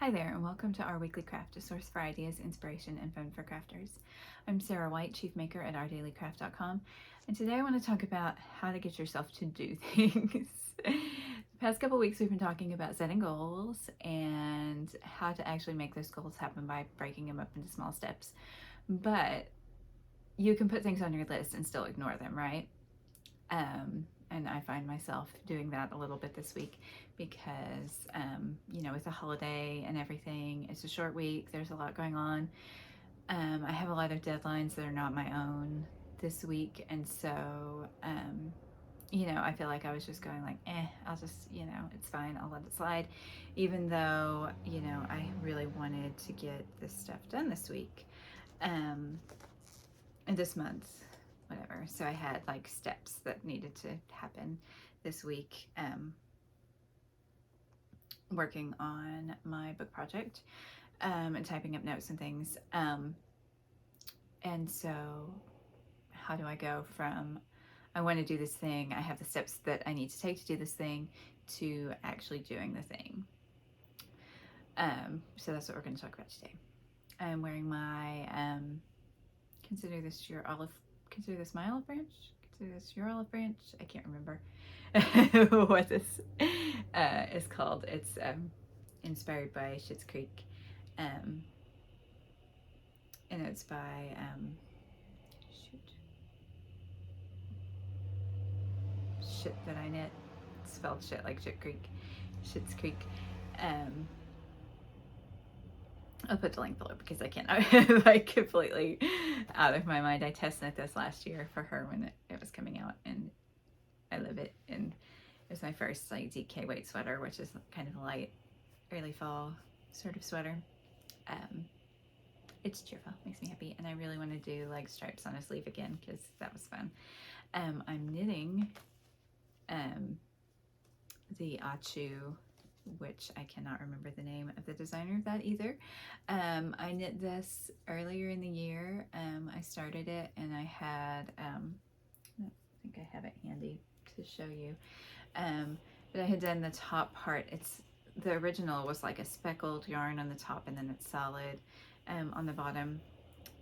Hi there, and welcome to our weekly craft, a source for ideas, inspiration, and fun for crafters. I'm Sarah White, Chief Maker at OurDailyCraft.com, and today I want to talk about how to get yourself to do things. The past couple weeks we've been talking about setting goals and how to actually make those goals happen by breaking them up into small steps. But you can put things on your list and still ignore them, right? And I find myself doing that a little bit this week because, with the holiday and everything, it's a short week. There's a lot going on. I have a lot of deadlines that are not my own this week. And so, I feel like I was just going like, I'll just, it's fine. I'll let it slide. Even though, I really wanted to get this stuff done this week. And this month, whatever. So I had like steps that needed to happen this week, working on my book project, and typing up notes and things. And so how do I go from I want to do this thing, I have the steps that I need to take to do this thing, to actually doing the thing? So that's what we're going to talk about today. I'm wearing my consider this my olive branch. Consider this your olive branch. I can't remember what this is called. It's inspired by Schitt's Creek, and it's by shit that I knit. It's spelled shit like Schitt's Creek. I'll put the link below because I can't. I'm like completely out of my mind. I test knit this last year for her when it was coming out, and I love it. And it was my first like DK weight sweater, which is kind of a light, early fall sort of sweater. It's cheerful, makes me happy, and I really want to do like stripes on a sleeve again because that was fun. I'm knitting the Achu, which I cannot remember the name of the designer of that either. I knit this earlier in the year. I started it and I had, I think I have it handy to show you, but I had done the top part. The original was like a speckled yarn on the top and then it's solid on the bottom,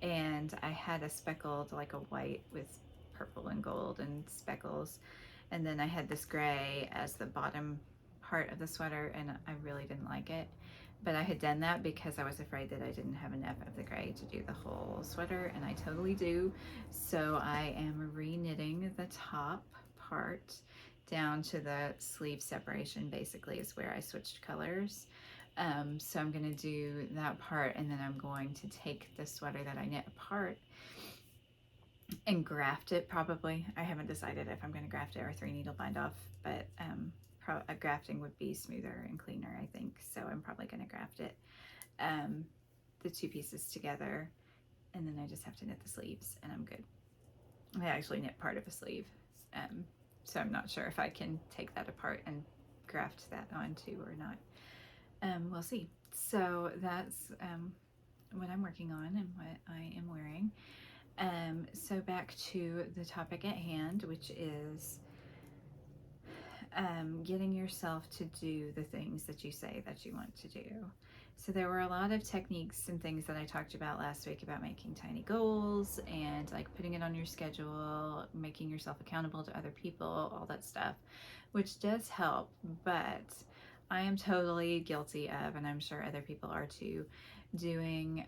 and I had a speckled, like a white with purple and gold and speckles, and then I had this gray as the bottom part of the sweater, and I really didn't like it, but I had done that because I was afraid that I didn't have enough of the gray to do the whole sweater, and I totally do. So I am re-knitting the top part down to the sleeve separation, basically is where I switched colors. So I'm going to do that part, and then I'm going to take the sweater that I knit apart and graft it probably. I haven't decided if I'm going to graft it or 3-needle bind off, but grafting would be smoother and cleaner, I think. So I'm probably going to graft it, the two pieces together, and then I just have to knit the sleeves and I'm good. I actually knit part of a sleeve, so I'm not sure if I can take that apart and graft that onto or not. We'll see. So that's what I'm working on and what I am wearing. So back to the topic at hand, which is getting yourself to do the things that you say that you want to do. So there were a lot of techniques and things that I talked about last week about making tiny goals and like putting it on your schedule, making yourself accountable to other people, all that stuff, which does help. But I am totally guilty of, and I'm sure other people are too, doing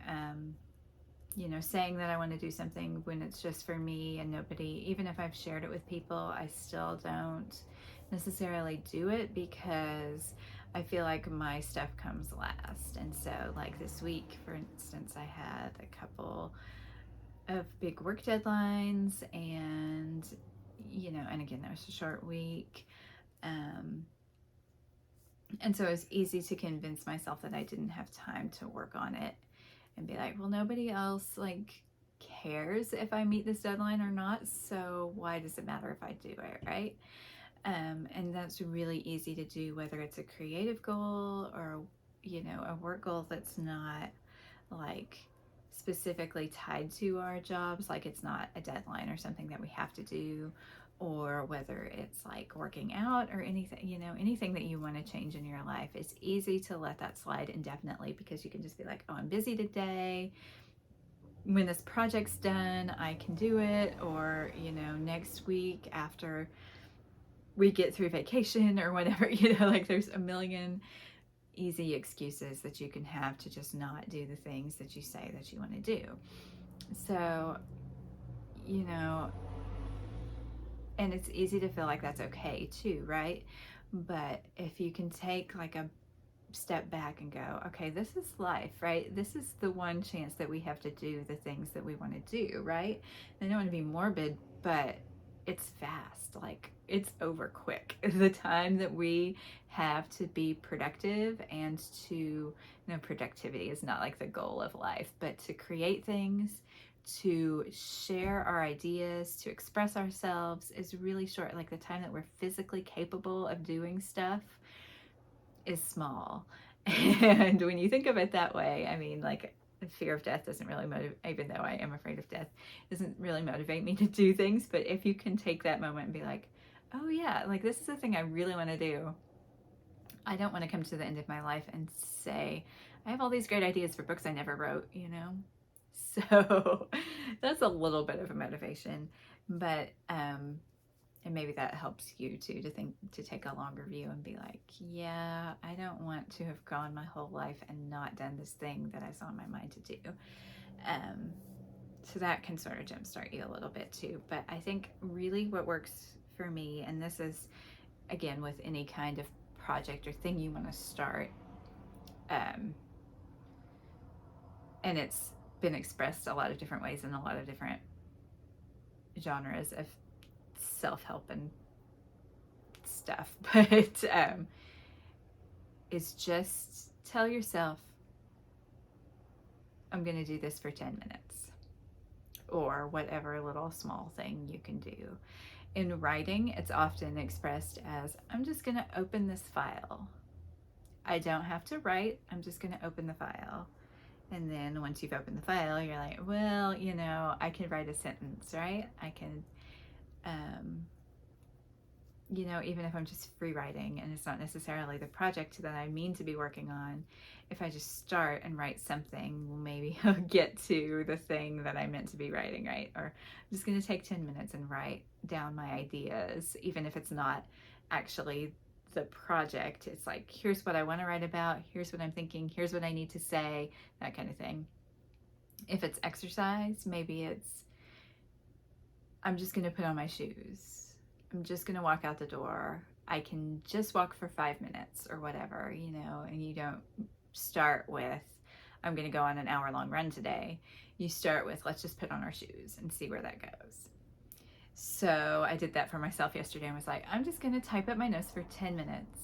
saying that I want to do something when it's just for me and nobody, even if I've shared it with people, I still don't necessarily do it because I feel like my stuff comes last. And so like this week, for instance, I had a couple of big work deadlines, and and again, that was a short week. And so it was easy to convince myself that I didn't have time to work on it and be like, well, nobody else like cares if I meet this deadline or not, so why does it matter if I do it, right? And that's really easy to do, whether it's a creative goal or a work goal that's not like specifically tied to our jobs, like it's not a deadline or something that we have to do, or whether it's like working out or anything, you know, anything that you want to change in your life, it's easy to let that slide indefinitely because you can just be like, oh, I'm busy today. When this project's done, I can do it. Or, you know, next week after we get through vacation or whatever, you know, like there's a million easy excuses that you can have to just not do the things that you say that you want to do. So, you know, and it's easy to feel like that's okay too, right? But if you can take like a step back and go, okay, this is life, right? This is the one chance that we have to do the things that we want to do, right? I don't want to be morbid, but it's fast. Like it's over quick. The time that we have to be productive and to, you know, productivity is not like the goal of life, but to create things, to share our ideas, to express ourselves is really short. Like the time that we're physically capable of doing stuff is small. And when you think of it that way, I mean, like, the fear of death doesn't really motivate, even though I am afraid of death, doesn't really motivate me to do things. But if you can take that moment and be like, oh, yeah, like, this is the thing I really want to do. I don't want to come to the end of my life and say, I have all these great ideas for books I never wrote, you know? So that's a little bit of a motivation. But, and maybe that helps you too to think, to take a longer view and be like, yeah, I don't want to have gone my whole life and not done this thing that I saw in my mind to do. So that can sort of jumpstart you a little bit too. But I think really what works for me, and this is again with any kind of project or thing you want to start, and it's been expressed a lot of different ways in a lot of different genres of self-help and stuff, but is just tell yourself, I'm going to do this for 10 minutes or whatever little small thing you can do. In writing, it's often expressed as, I'm just going to open this file. I don't have to write, I'm just going to open the file. And then once you've opened the file, you're like, well, you know, I can write a sentence, right? I can, you know, even if I'm just free writing and it's not necessarily the project that I mean to be working on, if I just start and write something, maybe I'll get to the thing that I meant to be writing, right? Or I'm just going to take 10 minutes and write down my ideas, even if it's not actually the project. It's like, here's what I want to write about, here's what I'm thinking, here's what I need to say, that kind of thing. If it's exercise, maybe it's, I'm just going to put on my shoes. I'm just going to walk out the door. I can just walk for 5 minutes or whatever, you know, and you don't start with, I'm going to go on an hour-long run today. You start with, let's just put on our shoes and see where that goes. So I did that for myself yesterday and was like, I'm just going to type up my notes for 10 minutes.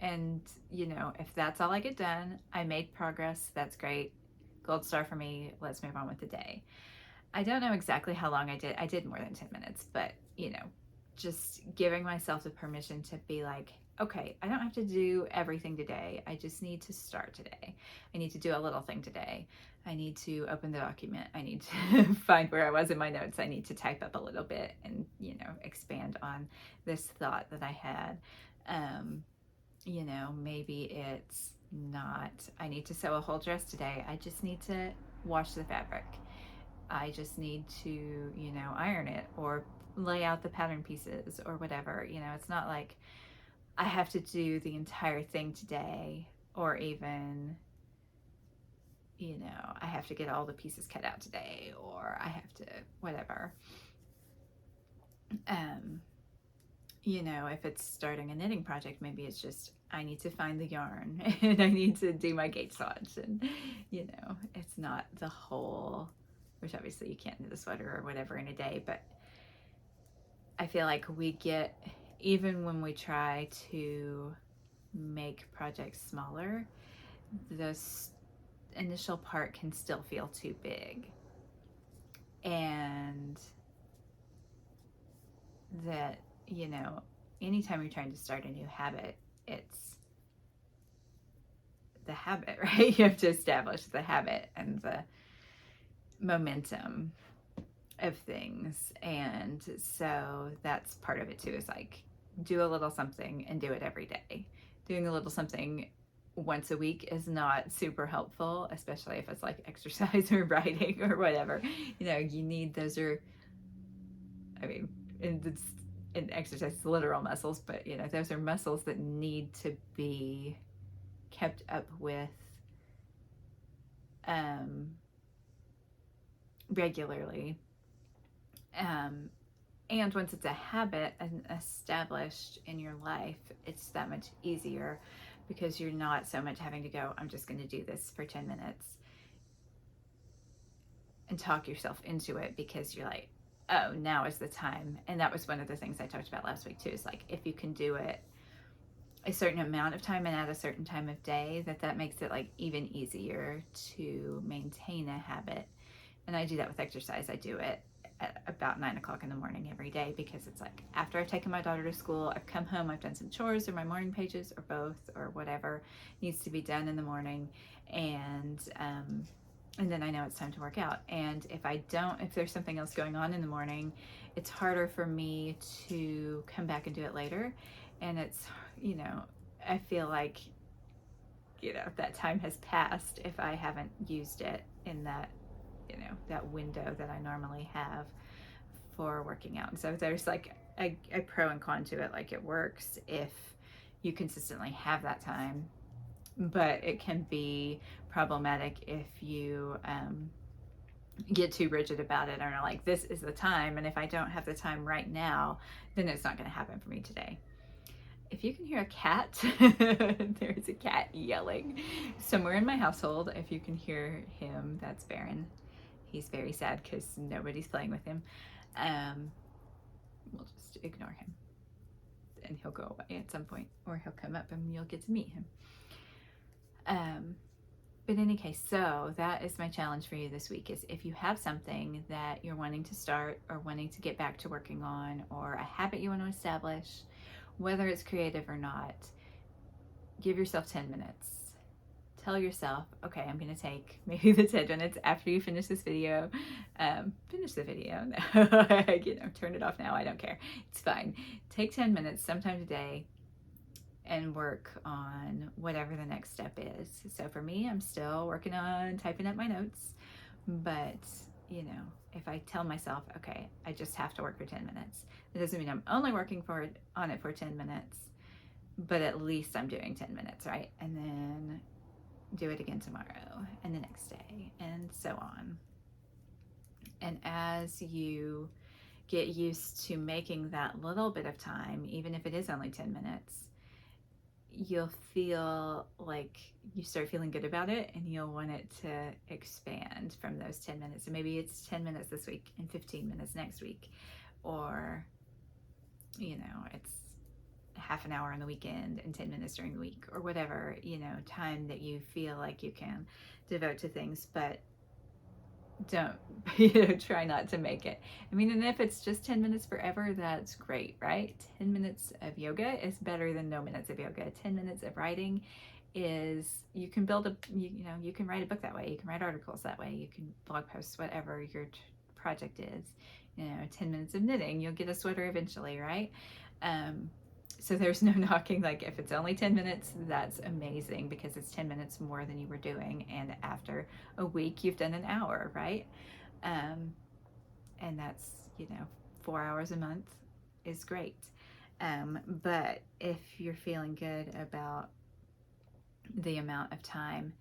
And, you know, if that's all I get done, I made progress. That's great. Gold star for me. Let's move on with the day. I don't know exactly how long I did. I did more than 10 minutes, but, you know, just giving myself the permission to be like, okay, I don't have to do everything today. I just need to start today. I need to do a little thing today. I need to open the document. I need to find where I was in my notes. I need to type up a little bit and, you know, expand on this thought that I had. You know, maybe it's not, I need to sew a whole dress today. I just need to wash the fabric. I just need to, you know, iron it or lay out the pattern pieces or whatever. You know, it's not like I have to do the entire thing today, or even, you know, I have to get all the pieces cut out today, or I have to whatever. You know, if it's starting a knitting project, maybe it's just, I need to find the yarn and I need to do my gauge-sage, and, you know, it's not the whole, which obviously you can't knit a sweater or whatever in a day, but I feel like we get, even when we try to make projects smaller, this initial part can still feel too big. And that, you know, anytime you're trying to start a new habit, it's the habit, right? You have to establish the habit and the momentum of things. And so that's part of it too, is like do a little something and do it every day. Doing a little something once a week is not super helpful, especially if it's like exercise or writing or whatever. You need those are, I mean, in exercise, literal muscles, but those are muscles that need to be kept up with regularly. And once it's a habit and established in your life, it's that much easier because you're not so much having to go, I'm just going to do this for 10 minutes and talk yourself into it, because you're like, oh, now is the time. And that was one of the things I talked about last week too, is like, if you can do it a certain amount of time and at a certain time of day, that makes it like even easier to maintain a habit. And I do that with exercise. I do it at about 9 o'clock in the morning every day, because it's like after I've taken my daughter to school, I've come home, I've done some chores or my morning pages or both or whatever needs to be done in the morning, and then I know it's time to work out. And if there's something else going on in the morning, it's harder for me to come back and do it later. And it's, I feel like, that time has passed if I haven't used it in that, that window that I normally have for working out. And so there's like a pro and con to it. Like, it works if you consistently have that time, but it can be problematic if you get too rigid about it and are like, this is the time, and if I don't have the time right now, then it's not going to happen for me today. If you can hear a cat, there's a cat yelling somewhere in my household. If you can hear him, that's Baron. He's very sad because nobody's playing with him. We'll just ignore him, and he'll go away at some point, or he'll come up and you'll get to meet him. But in any case, so that is my challenge for you this week, is if you have something that you're wanting to start or wanting to get back to working on, or a habit you want to establish, whether it's creative or not, give yourself 10 minutes. Tell yourself, okay, I'm going to take maybe the 10 minutes after you finish this video. Finish the video. Turn it off now. I don't care. It's fine. Take 10 minutes sometime today and work on whatever the next step is. So for me, I'm still working on typing up my notes, but if I tell myself, okay, I just have to work for 10 minutes, it doesn't mean I'm only working on it for 10 minutes, but at least I'm doing 10 minutes, right? And then do it again tomorrow and the next day, and so on. And as you get used to making that little bit of time, even if it is only 10 minutes, you'll feel like you start feeling good about it, and you'll want it to expand from those 10 minutes. And maybe it's 10 minutes this week and 15 minutes next week, or it's half an hour on the weekend and 10 minutes during the week, or whatever, time that you feel like you can devote to things. But don't try not to make it, and if it's just 10 minutes forever, that's great, right? 10 minutes of yoga is better than no minutes of yoga. 10 minutes of writing is, you can build you can write a book that way, you can write articles that way, you can blog posts, whatever your project is. 10 minutes of knitting, you'll get a sweater eventually, right? So there's no knocking, like, if it's only 10 minutes, that's amazing, because it's 10 minutes more than you were doing. And after a week, you've done an hour, right? And that's, 4 hours a month is great. But if you're feeling good about the amount of time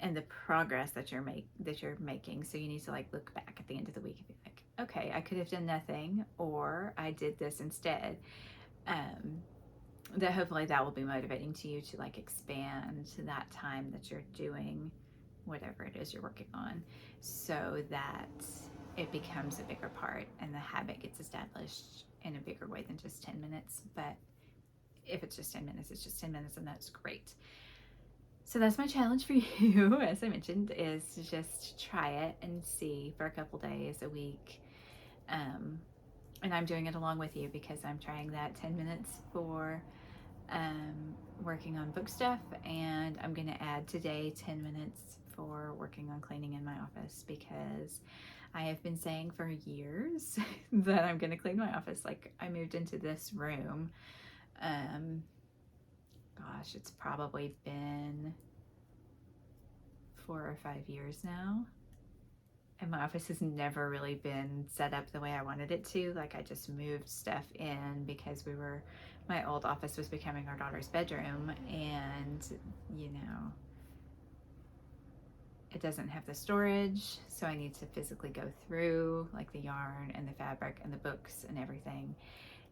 and the progress that you're making, so you need to like look back at the end of the week and be like, okay, I could have done nothing, or I did this instead. That hopefully that will be motivating to you to like expand that time that you're doing whatever it is you're working on, so that it becomes a bigger part and the habit gets established in a bigger way than just 10 minutes. But if it's just 10 minutes, it's just 10 minutes, and that's great. So that's my challenge for you, as I mentioned, is to just try it and see for a couple days, a week. And I'm doing it along with you, because I'm trying that 10 minutes for working on book stuff, and I'm going to add today 10 minutes for working on cleaning in my office, because I have been saying for years that I'm going to clean my office. Like, I moved into this room. Gosh, it's probably been 4 or 5 years now. And my office has never really been set up the way I wanted it to. Like, I just moved stuff in because my old office was becoming our daughter's bedroom, and, it doesn't have the storage, so I need to physically go through like the yarn and the fabric and the books and everything.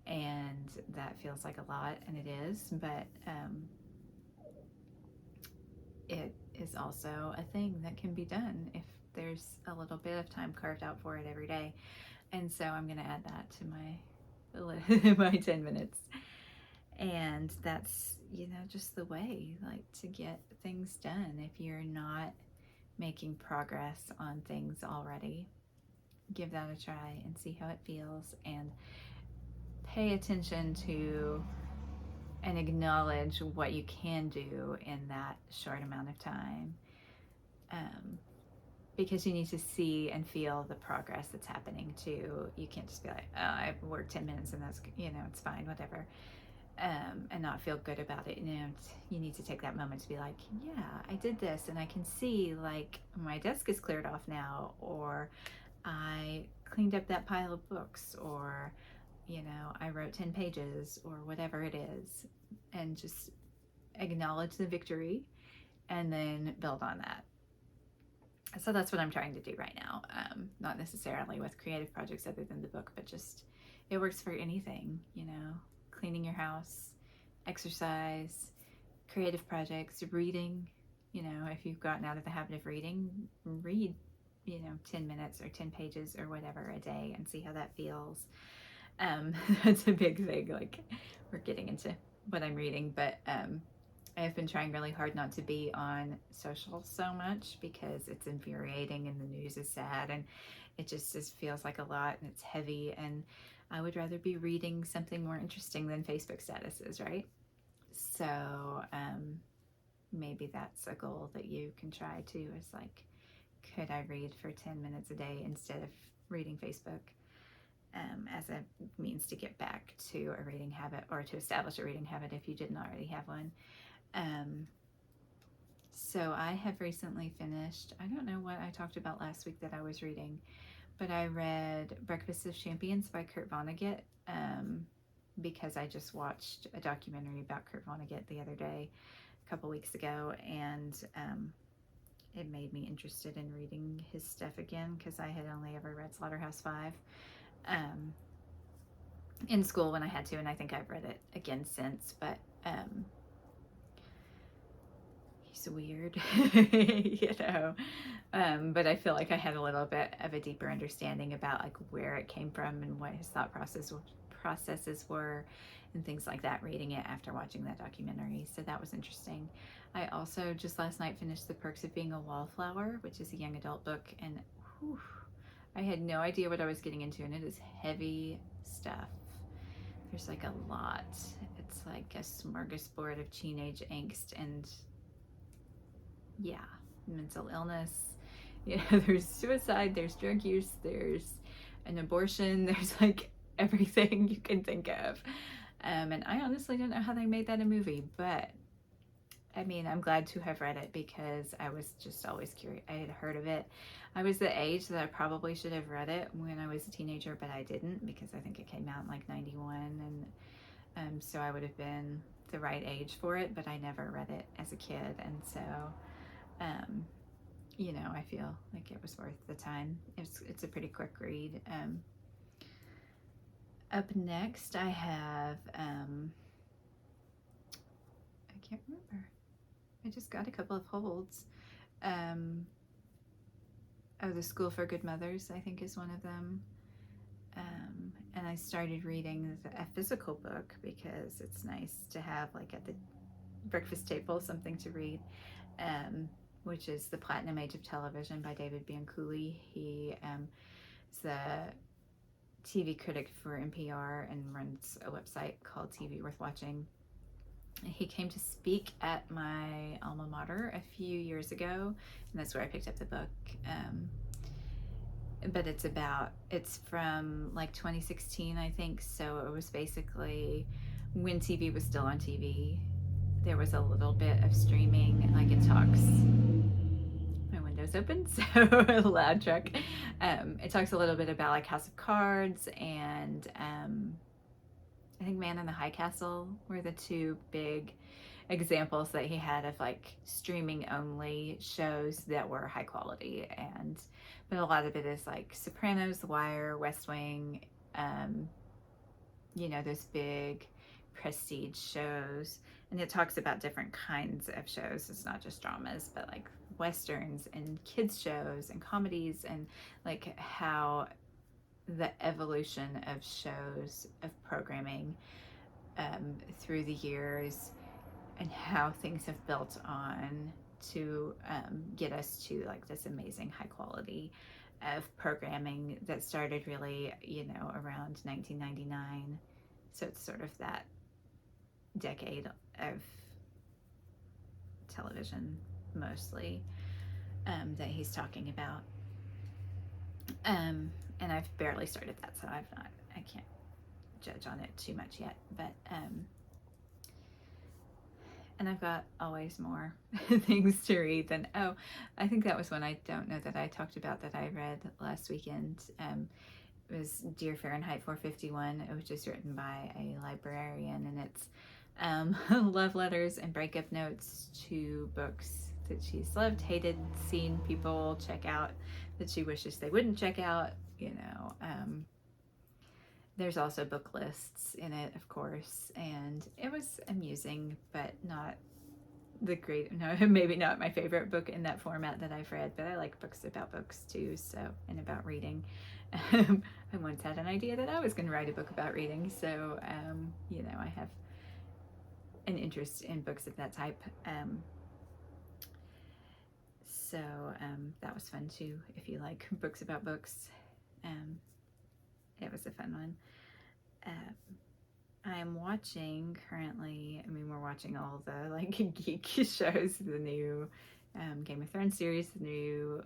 And that feels like a lot, and it is, but it is also a thing that can be done if there's a little bit of time carved out for it every day. And so I'm going to add that to my 10 minutes. And that's, just the way, like, to get things done. If you're not making progress on things already, give that a try and see how it feels, and pay attention to and acknowledge what you can do in that short amount of time, because you need to see and feel the progress that's happening too. You can't just be like, oh, I've worked 10 minutes and that's, it's fine, whatever, and not feel good about it. You need to take that moment to be like, yeah, I did this, and I can see, like, my desk is cleared off now, or I cleaned up that pile of books, or I wrote 10 pages, or whatever it is, and just acknowledge the victory and then build on that. So that's what I'm trying to do right now. Not necessarily with creative projects other than the book, but just, it works for anything, cleaning your house, exercise, creative projects, reading. If you've gotten out of the habit of reading, read, 10 minutes or 10 pages or whatever a day, and see how that feels. That's a big thing. Like, we're getting into what I'm reading, but I've been trying really hard not to be on social so much, because it's infuriating and the news is sad, and it just feels like a lot, and it's heavy, and I would rather be reading something more interesting than Facebook statuses, right? So maybe that's a goal that you can try too, is like, could I read for 10 minutes a day instead of reading Facebook? As a means to get back to a reading habit, or to establish a reading habit if you didn't already have one. So I have recently finished, I don't know what I talked about last week that I was reading, but I read Breakfast of Champions by Kurt Vonnegut, because I just watched a documentary about Kurt Vonnegut the other day, a couple weeks ago, and it made me interested in reading his stuff again, because I had only ever read Slaughterhouse-Five in school when I had to, and I think I've read it again since, but he's weird, but I feel like I had a little bit of a deeper understanding about, like, where it came from and what his thought processes were and things like that, reading it after watching that documentary. So that was interesting. I also just last night finished The Perks of Being a Wallflower, which is a young adult book, and whew, I had no idea what I was getting into, and it is heavy stuff. There's like a lot. It's like a smorgasbord of teenage angst and, yeah, mental illness. There's suicide, there's drug use, there's an abortion, there's like everything you can think of. And I honestly don't know how they made that a movie, but I mean, I'm glad to have read it, because I was just always curious. I had heard of it. I was the age that I probably should have read it when I was a teenager, but I didn't, because I think it came out in like 91, and so I would have been the right age for it, but I never read it as a kid, and so I feel like it was worth the time. It's a pretty quick read. Up next, I have I can't remember. I just got a couple of holds. The School for Good Mothers, I think, is one of them. And I started reading a physical book, because it's nice to have, like, at the breakfast table, something to read, which is The Platinum Age of Television by David Bianculli. He is a TV critic for NPR and runs a website called TV Worth Watching. He came to speak at my alma mater a few years ago, and that's where I picked up the book. But it's from like 2016, I think. So it was basically when TV was still on TV. There was a little bit of streaming, like it talks. My window's open, so a loud truck. It talks a little bit about like House of Cards and I think Man in the High Castle were the two big examples that he had of like streaming only shows that were high quality. And but a lot of it is like Sopranos, The Wire, West Wing, those big prestige shows. And it talks about different kinds of shows. It's not just dramas, but like westerns and kids shows and comedies, and like how the evolution of shows, of programming, through the years, and how things have built on to get us to like this amazing high quality of programming that started really, around 1999. So it's sort of that decade of television mostly that he's talking about. And I've barely started that, so I can't judge on it too much yet. But and I've got always more things to read than, I think that was one I don't know that I talked about that I read last weekend. It was Dear Fahrenheit 451, which is written by a librarian, and it's love letters and breakup notes to books that she's loved, hated, seen people check out that she wishes they wouldn't check out. There's also book lists in it, of course, and it was amusing, but not maybe not my favorite book in that format that I've read, but I like books about books too, and about reading. I once had an idea that I was going to write a book about reading, so, I have an interest in books of that type. So that was fun too, if you like books about books. It was a fun one. I'm watching currently, we're watching all the like geek shows, the new Game of Thrones series, the new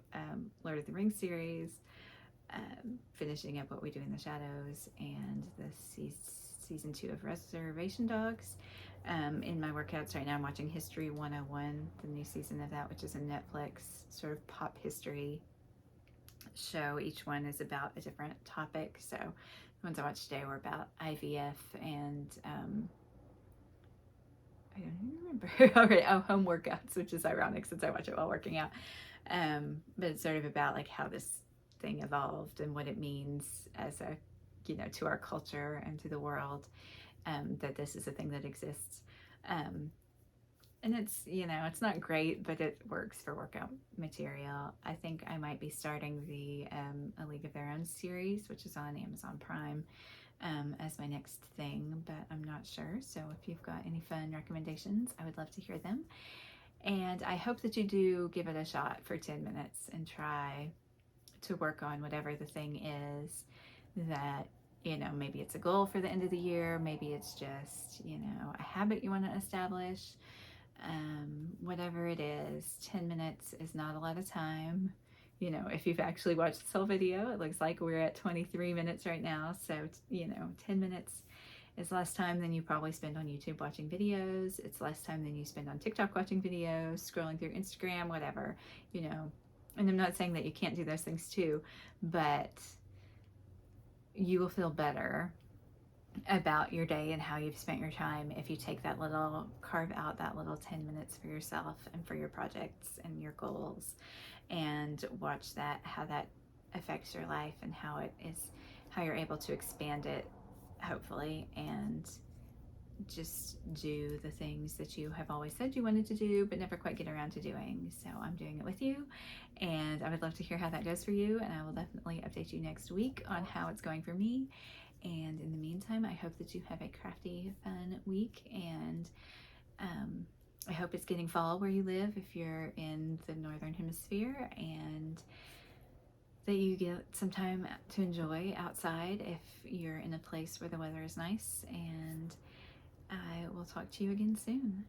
Lord of the Rings series, finishing up What We Do in the Shadows, and the season 2 of Reservation Dogs. In my workouts right now, I'm watching History 101, the new season of that, which is a Netflix sort of pop history show. Each one is about a different topic. So the ones I watched today were about IVF and I don't even remember. Okay, home workouts, which is ironic since I watch it while working out. But it's sort of about like how this thing evolved and what it means as a, to our culture and to the world, that this is a thing that exists. And it's, it's not great, but it works for workout material. I think I might be starting the A League of Their Own series, which is on Amazon Prime, as my next thing, but I'm not sure. So if you've got any fun recommendations, I would love to hear them. And I hope that you do give it a shot for 10 minutes and try to work on whatever the thing is that, maybe it's a goal for the end of the year. Maybe it's just, a habit you want to establish. Whatever it is, 10 minutes is not a lot of time. If you've actually watched this whole video, it looks like we're at 23 minutes right now. So, 10 minutes is less time than you probably spend on YouTube watching videos. It's less time than you spend on TikTok watching videos, scrolling through Instagram, whatever, And I'm not saying that you can't do those things too, but you will feel better about your day and how you've spent your time if you carve out that little 10 minutes for yourself and for your projects and your goals, and watch how that affects your life and how you're able to expand it, hopefully, and just do the things that you have always said you wanted to do but never quite get around to doing. So I'm doing it with you, and I would love to hear how that goes for you, and I will definitely update you next week on how it's going for me. And in the meantime, I hope that you have a crafty, fun week, and I hope it's getting fall where you live if you're in the Northern Hemisphere, and that you get some time to enjoy outside if you're in a place where the weather is nice. And I will talk to you again soon.